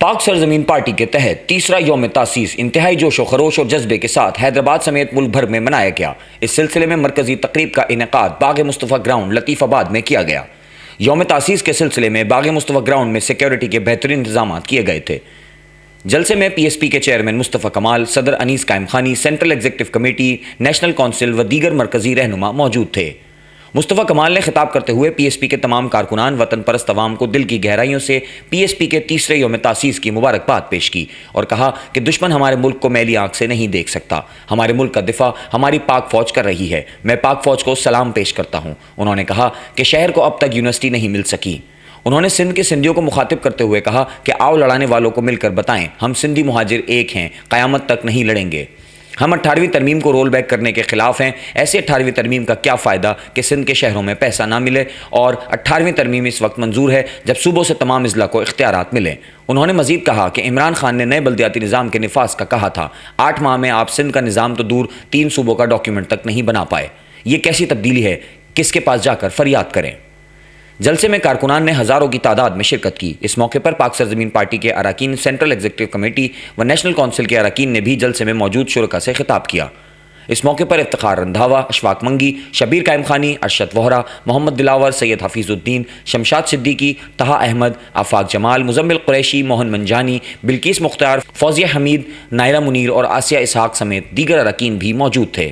پاک سرزمین پارٹی کے تحت تیسرا یوم تاسیس انتہائی جوش و خروش اور جذبے کے ساتھ حیدرآباد سمیت ملک بھر میں منایا گیا۔ اس سلسلے میں مرکزی تقریب کا انعقاد باغ مصطفیٰ گراؤنڈ لطیف آباد میں کیا گیا۔ یوم تاسیس کے سلسلے میں باغ مصطفیٰ گراؤنڈ میں سیکیورٹی کے بہترین انتظامات کیے گئے تھے۔ جلسے میں پی ایس پی کے چیئرمین مصطفیٰ کمال، صدر انیس قائم خانی، central executive committee, national council و دیگر مرکزی رہنما موجود تھے۔ مصطفیٰ کمال نے خطاب کرتے ہوئے پی ایس پی کے تمام کارکنان وطن پرست عوام کو دل کی گہرائیوں سے پی ایس پی کے تیسرے یوم تاسیس کی مبارکباد پیش کی اور کہا کہ دشمن ہمارے ملک کو میلی آنکھ سے نہیں دیکھ سکتا۔ ہمارے ملک کا دفاع ہماری پاک فوج کر رہی ہے۔ میں پاک فوج کو سلام پیش کرتا ہوں۔ انہوں نے کہا کہ شہر کو اب تک یونیورسٹی نہیں مل سکی۔ انہوں نے سندھ کے سندھیوں کو مخاطب کرتے ہوئے کہا کہ آؤ لڑانے والوں کو مل کر بتائیں، ہم سندھی مہاجر ایک ہیں، قیامت تک نہیں لڑیں گے۔ ہم 18ویں ترمیم کو رول بیک کرنے کے خلاف ہیں۔ ایسے 18ویں ترمیم کا کیا فائدہ کہ سندھ کے شہروں میں پیسہ نہ ملے، اور 18ویں ترمیم اس وقت منظور ہے جب صوبوں سے تمام اضلاع کو اختیارات ملیں۔ انہوں نے مزید کہا کہ عمران خان نے نئے بلدیاتی نظام کے نفاذ کا کہا تھا۔ 8 ماہ میں آپ سندھ کا نظام تو دور 3 صوبوں کا ڈاکیومنٹ تک نہیں بنا پائے۔ یہ کیسی تبدیلی ہے؟ کس کے پاس جا کر فریاد کریں؟ جلسے میں کارکنان نے ہزاروں کی تعداد میں شرکت کی۔ اس موقع پر پاک سرزمین پارٹی کے اراکین، سینٹرل ایگزیکٹو کمیٹی و نیشنل کونسل کے اراکین نے بھی جلسے میں موجود شرکاء سے خطاب کیا۔ اس موقع پر افتخار رندھاوا، اشفاق منگی، شبیر قائم خانی، ارشد وہرا، محمد دلاور، سید حفیظ الدین، شمشاد صدیقی، طہا احمد، آفاق جمال، مزمل قریشی، موہن منجانی، بلکیس مختار، فوزیہ حمید، نائرہ منیر اور آسیہ اسحاق سمیت دیگر اراکین بھی موجود تھے۔